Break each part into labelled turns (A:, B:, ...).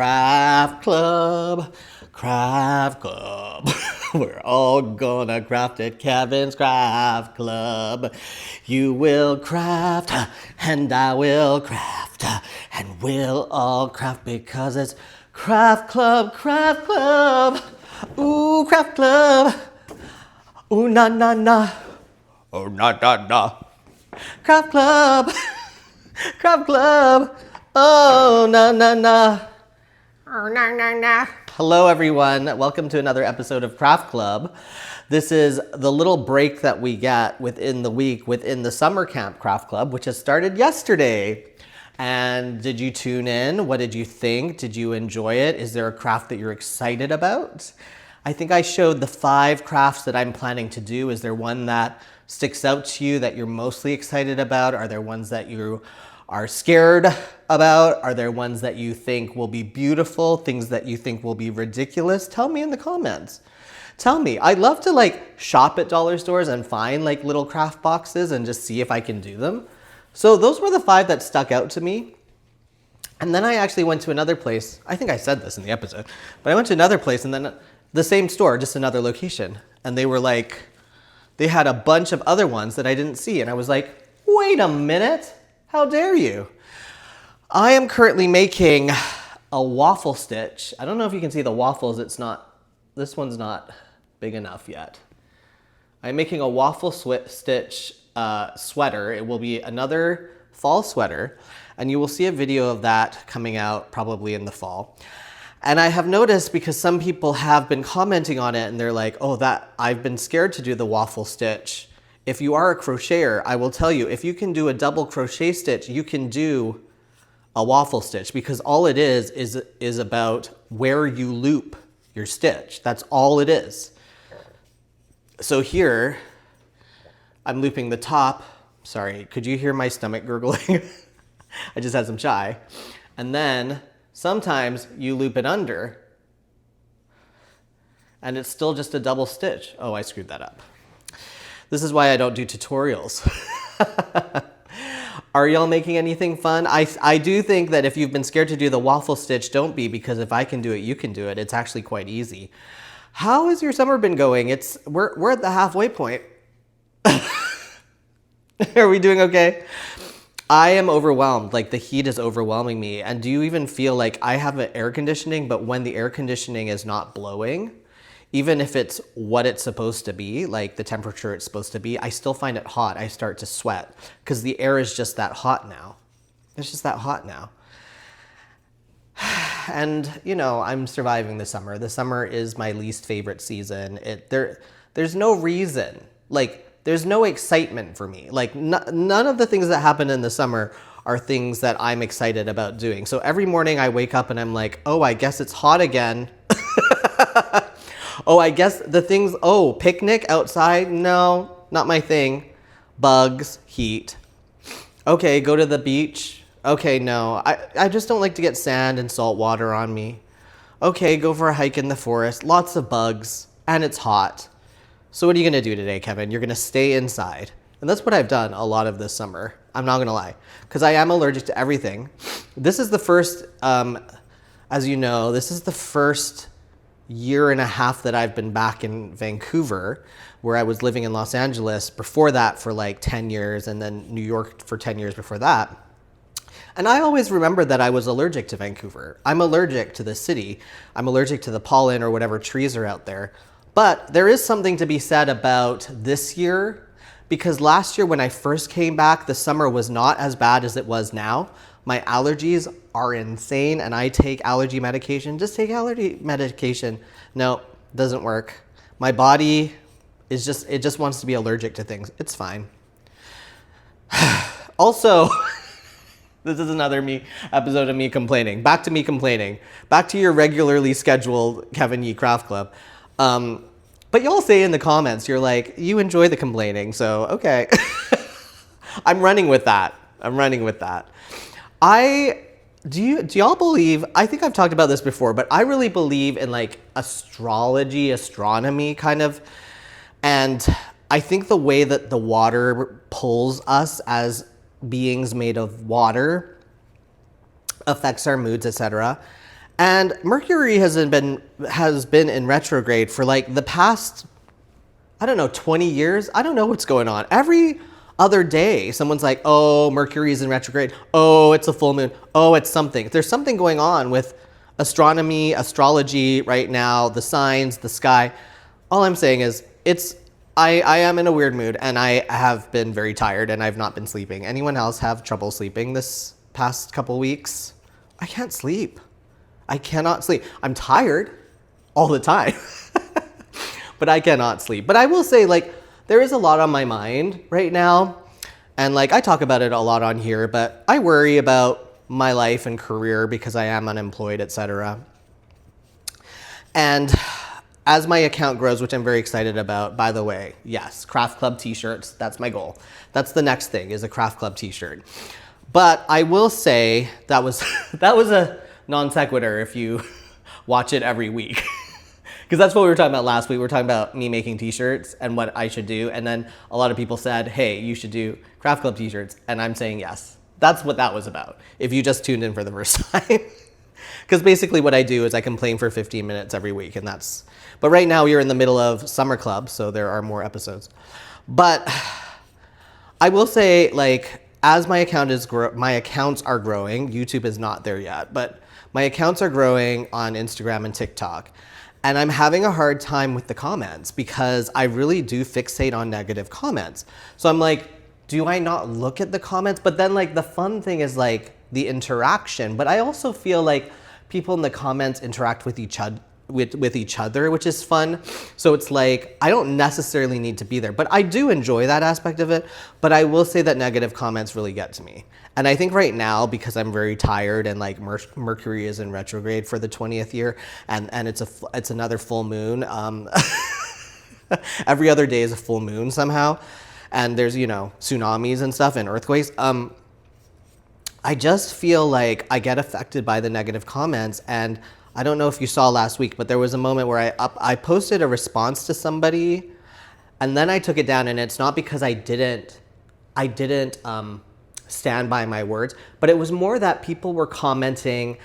A: Craft Club, Craft Club. We're all gonna craft at Kevin's Craft Club. You will craft, and I will craft, and we'll all craft because it's Craft Club, Craft Club. Ooh, Craft Club. Ooh, na na na. Oh, na na na. Craft Club. Craft Club. Oh, na na na. Oh, na na na. Hello, everyone. Welcome to another episode of Craft Club. This is the little break that we get within the week within the summer camp Craft Club, which has started yesterday. And did you tune in? What did you think? Did you enjoy it? Is there a craft that you're excited about? I think I showed the 5 crafts that I'm planning to do. Is there one that sticks out to you that you're mostly excited about? Are there ones that you are scared about? Are there ones that you think will be beautiful? Things that you think will be ridiculous? Tell me in the comments. Tell me. I love to shop at dollar stores and find little craft boxes and just see if I can do them. So those were the 5 that stuck out to me. And then I actually went to another place. I think I said this in the episode, but I went to another place and then the same store, just another location. And they were they had a bunch of other ones that I didn't see. And I was like, wait a minute, how dare you? I am currently making a waffle stitch. I don't know if you can see the waffles. This one's not big enough yet. I'm making a waffle stitch sweater. It will be another fall sweater. And you will see a video of that coming out probably in the fall. And I have noticed, because some people have been commenting on it and they're like, oh, I've been scared to do the waffle stitch. If you are a crocheter, I will tell you, if you can do a double crochet stitch, you can do a waffle stitch, because all it is about where you loop your stitch. That's all it is. So here, I'm looping the top. Sorry, could you hear my stomach gurgling? I just had some chai. And then sometimes you loop it under and it's still just a double stitch. Oh, I screwed that up. This is why I don't do tutorials. Are y'all making anything fun? I do think that if you've been scared to do the waffle stitch, don't be, because if I can do it, you can do it. It's actually quite easy. How has your summer been going? We're at the halfway point. Are we doing okay? I am overwhelmed. The heat is overwhelming me. And do you even feel like I have an air conditioning, but when the air conditioning is not blowing, even if it's what it's supposed to be, the temperature it's supposed to be, I still find it hot. I start to sweat because the air is just that hot now. It's just that hot now. And, I'm surviving the summer. The summer is my least favorite season. There's no reason. There's no excitement for me. None of the things that happen in the summer are things that I'm excited about doing. So every morning I wake up and I'm like, oh, I guess it's hot again. Oh, I guess picnic outside? No, not my thing. Bugs, heat. Okay, go to the beach. Okay, no, I just don't like to get sand and salt water on me. Okay, go for a hike in the forest. Lots of bugs, and it's hot. So what are you going to do today, Kevin? You're going to stay inside. And that's what I've done a lot of this summer. I'm not going to lie, because I am allergic to everything. This is the first, as you know, this is the first year and a half that I've been back in Vancouver, where I was living in Los Angeles before that for 10 years, and then New York for 10 years before that. And I always remember that I was allergic to Vancouver. I'm allergic to the city. I'm allergic to the pollen or whatever trees are out there. But there is something to be said about this year, because last year when I first came back, the summer was not as bad as it was now. My allergies are insane, and I take allergy medication. Just take allergy medication. No, doesn't work. My body it just wants to be allergic to things. It's fine. Also, this is another episode of me complaining. Back to me complaining. Back to your regularly scheduled Kevin Yee Craft Club. But y'all say in the comments, you're like, you enjoy the complaining, so okay. I'm running with that. Do y'all believe, I think I've talked about this before, but I really believe in astrology, astronomy kind of, and I think the way that the water pulls us as beings made of water affects our moods, etc. And Mercury has been in retrograde for like the past, I don't know, 20 years. I don't know what's going on. Every other day, someone's like, oh, Mercury is in retrograde. Oh, it's a full moon. Oh, it's something. There's something going on with astronomy, astrology right now, the signs, the sky. All I'm saying is I am in a weird mood, and I have been very tired, and I've not been sleeping. Anyone else have trouble sleeping this past couple weeks? I can't sleep. I cannot sleep. I'm tired all the time, but I cannot sleep. But I will say, like, there is a lot on my mind right now. And like, I talk about it a lot on here, but I worry about my life and career because I am unemployed, etc. And as my account grows, which I'm very excited about, by the way, yes, Craft Club t-shirts, that's my goal. That's the next thing, is a Craft Club t-shirt. But I will say that was a non sequitur if you watch it every week. Because that's what we were talking about last week. We were talking about me making t-shirts and what I should do. And then a lot of people said, hey, you should do Craft Club t-shirts. And I'm saying yes. That's what that was about, if you just tuned in for the first time. Because basically what I do is I complain for 15 minutes every week. But right now we're in the middle of summer club, so there are more episodes. But I will say, like, as my accounts are growing, YouTube is not there yet, but my accounts are growing on Instagram and TikTok. And I'm having a hard time with the comments because I really do fixate on negative comments. So I'm like, do I not look at the comments? But then like the fun thing is like the interaction. But I also feel like people in the comments interact with each other, which is fun. So it's like, I don't necessarily need to be there, but I do enjoy that aspect of it. But I will say that negative comments really get to me. And I think right now, because I'm very tired and like Mercury is in retrograde for the 20th year, and it's another full moon. Every other day is a full moon somehow. And there's, tsunamis and stuff and earthquakes. I just feel like I get affected by the negative comments. And I don't know if you saw last week, but there was a moment where I posted a response to somebody, and then I took it down. And it's not because I didn't stand by my words, but it was more that people were commenting,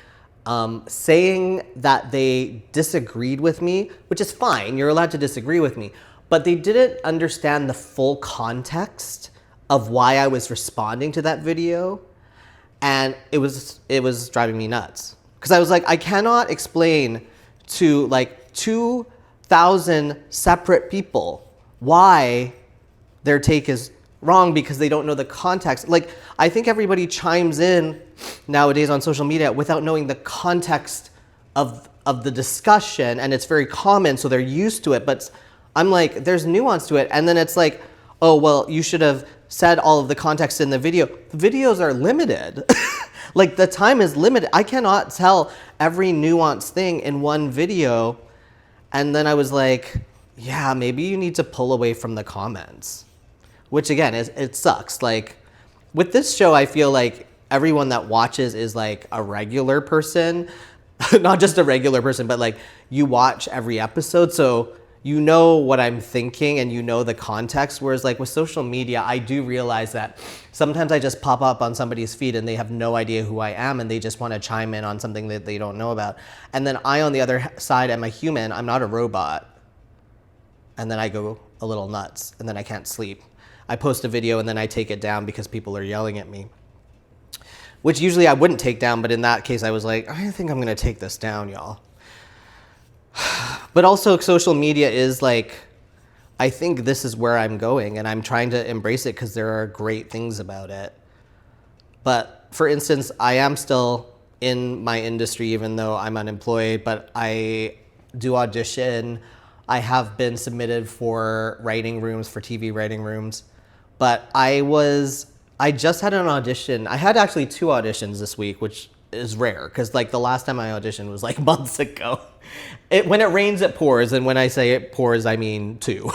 A: saying that they disagreed with me, which is fine. You're allowed to disagree with me, but they didn't understand the full context of why I was responding to that video, and it was driving me nuts. Because I was like, I cannot explain to like 2,000 separate people why their take is wrong because they don't know the context. Like, I think everybody chimes in nowadays on social media without knowing the context of the discussion, and it's very common, so they're used to it. But I'm like, there's nuance to it. And then it's like, oh, well, you should have said all of the context in the video. The videos are limited. Like, the time is limited. I cannot tell every nuanced thing in one video. And then I was like, yeah, maybe you need to pull away from the comments. Which, again, it sucks. Like, with this show, I feel like everyone that watches is like a regular person. Not just a regular person, but like you watch every episode. So you know what I'm thinking and you know the context. Whereas like with social media, I do realize that sometimes I just pop up on somebody's feed and they have no idea who I am and they just want to chime in on something that they don't know about. And then I, on the other side, am a human. I'm not a robot. And then I go a little nuts and then I can't sleep. I post a video and then I take it down because people are yelling at me. Which usually I wouldn't take down, but in that case I was like, I think I'm gonna take this down, y'all. But also social media is like, I think this is where I'm going and I'm trying to embrace it because there are great things about it. But for instance, I am still in my industry even though I'm unemployed, but I do audition. I have been submitted for writing rooms, for TV writing rooms. But I just had an audition. I had actually 2 auditions this week, which is rare because like the last time I auditioned was like months ago. When it rains, it pours. And when I say it pours, I mean 2.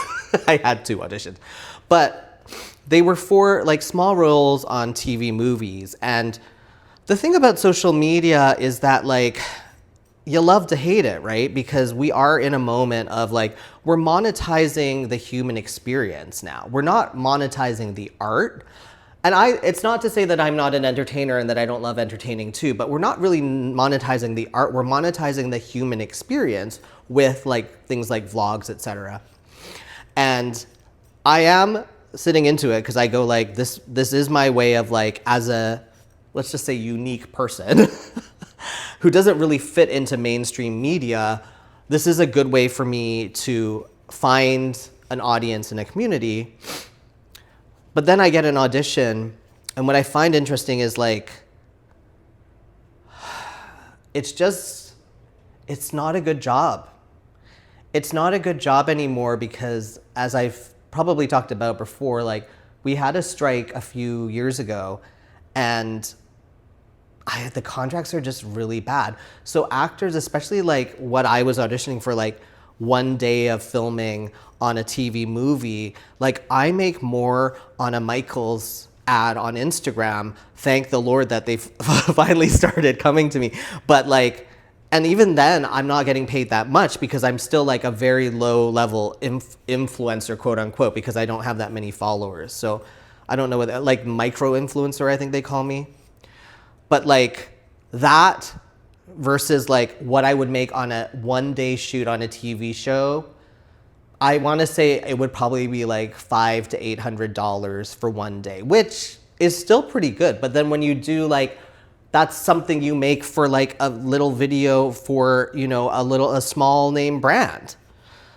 A: I had 2 auditions. But they were for like small roles on TV movies. And the thing about social media is that like, you love to hate it, right? Because we are in a moment of like, we're monetizing the human experience now. We're not monetizing the art. And it's not to say that I'm not an entertainer and that I don't love entertaining too, but we're not really monetizing the art. We're monetizing the human experience with like things like vlogs, etc. And I am sitting into it because I go like, this is my way of like, as a, let's just say unique person who doesn't really fit into mainstream media, this is a good way for me to find an audience and a community. But then I get an audition, and what I find interesting is like, it's not a good job. It's not a good job anymore because, as I've probably talked about before, like we had a strike a few years ago, and the contracts are just really bad. So actors, especially like what I was auditioning for, like one day of filming on a TV movie, like I make more on a Michaels ad on Instagram. Thank the Lord that they've finally started coming to me. But like, and even then I'm not getting paid that much because I'm still like a very low level influencer, quote unquote, because I don't have that many followers. So I don't know what, like micro influencer, I think they call me. But like that versus like what I would make on a one-day shoot on a TV show, I want to say it would probably be like $500 to $800 for one day, which is still pretty good. But then when you do like, that's something you make for like a little video for, you know, a small name brand.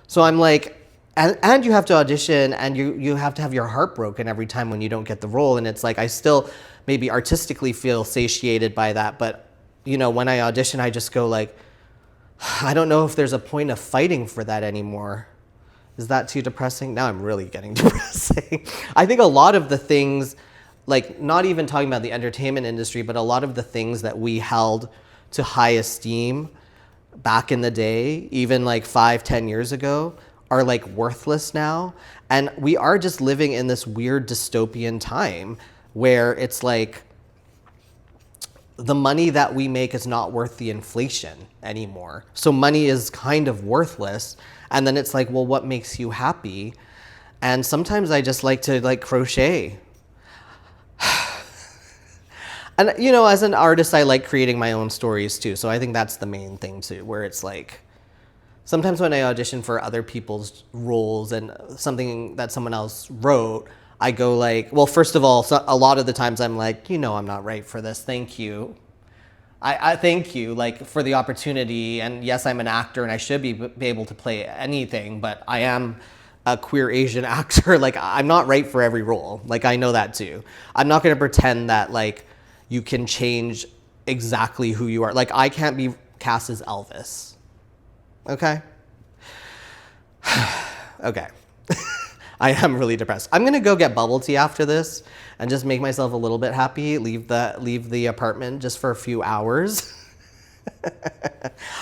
A: So I'm like, and you have to audition and you have to have your heart broken every time when you don't get the role. And it's like, I still maybe artistically feel satiated by that. But, you know, when I audition, I just go like, I don't know if there's a point of fighting for that anymore. Is that too depressing? Now I'm really getting depressing. I think a lot of the things, like not even talking about the entertainment industry, but a lot of the things that we held to high esteem back in the day, even like 5-10 years ago, are like worthless now. And we are just living in this weird dystopian time where it's like the money that we make is not worth the inflation anymore. So money is kind of worthless. And then it's like, well, what makes you happy? And sometimes I just like to like crochet. And, you know, as an artist, I like creating my own stories too. So I think that's the main thing too, where it's like, sometimes when I audition for other people's roles and something that someone else wrote, I go like, well, first of all, a lot of the times I'm like, you know, I'm not right for this. Thank you. I thank you like for the opportunity. And yes, I'm an actor and I should be able to play anything, but I am a queer Asian actor. Like I'm not right for every role. Like I know that too. I'm not going to pretend that like you can change exactly who you are. Like I can't be cast as Elvis. Okay? Okay. I am really depressed. I'm gonna go get bubble tea after this and just make myself a little bit happy, leave the apartment just for a few hours.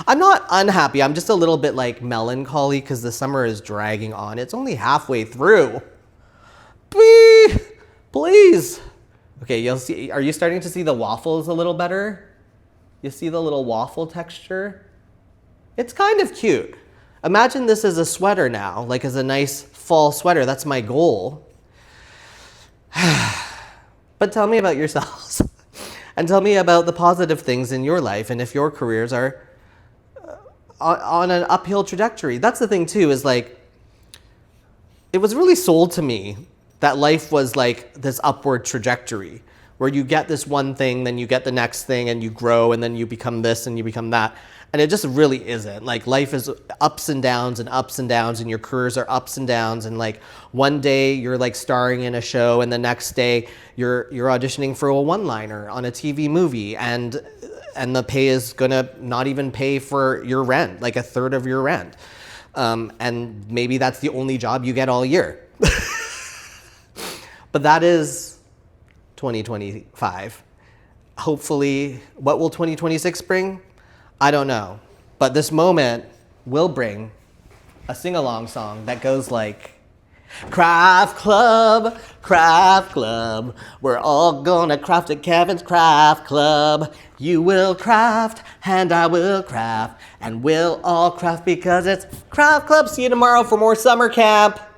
A: I'm not unhappy, I'm just a little bit like melancholy because the summer is dragging on. It's only halfway through. Please. Okay, you'll see, are you starting to see the waffles a little better? You see the little waffle texture? It's kind of cute. Imagine this as a sweater now, like as a nice fall sweater. That's my goal. But tell me about yourselves and tell me about the positive things in your life and if your careers are on an uphill trajectory. That's the thing too, is like, it was really sold to me that life was like this upward trajectory where you get this one thing, then you get the next thing and you grow and then you become this and you become that. And it just really isn't. Like life is ups and downs and your careers are ups and downs. And like one day you're like starring in a show and the next day you're auditioning for a one-liner on a TV movie and the pay is gonna not even pay for your rent, like a third of your rent. And maybe that's the only job you get all year. But that is 2025. Hopefully, what will 2026 bring? I don't know, but this moment will bring a sing-along song that goes like, Craft Club, we're all gonna craft at Kevin's Craft Club. You will craft, and I will craft, and we'll all craft because it's Craft Club. See you tomorrow for more summer camp.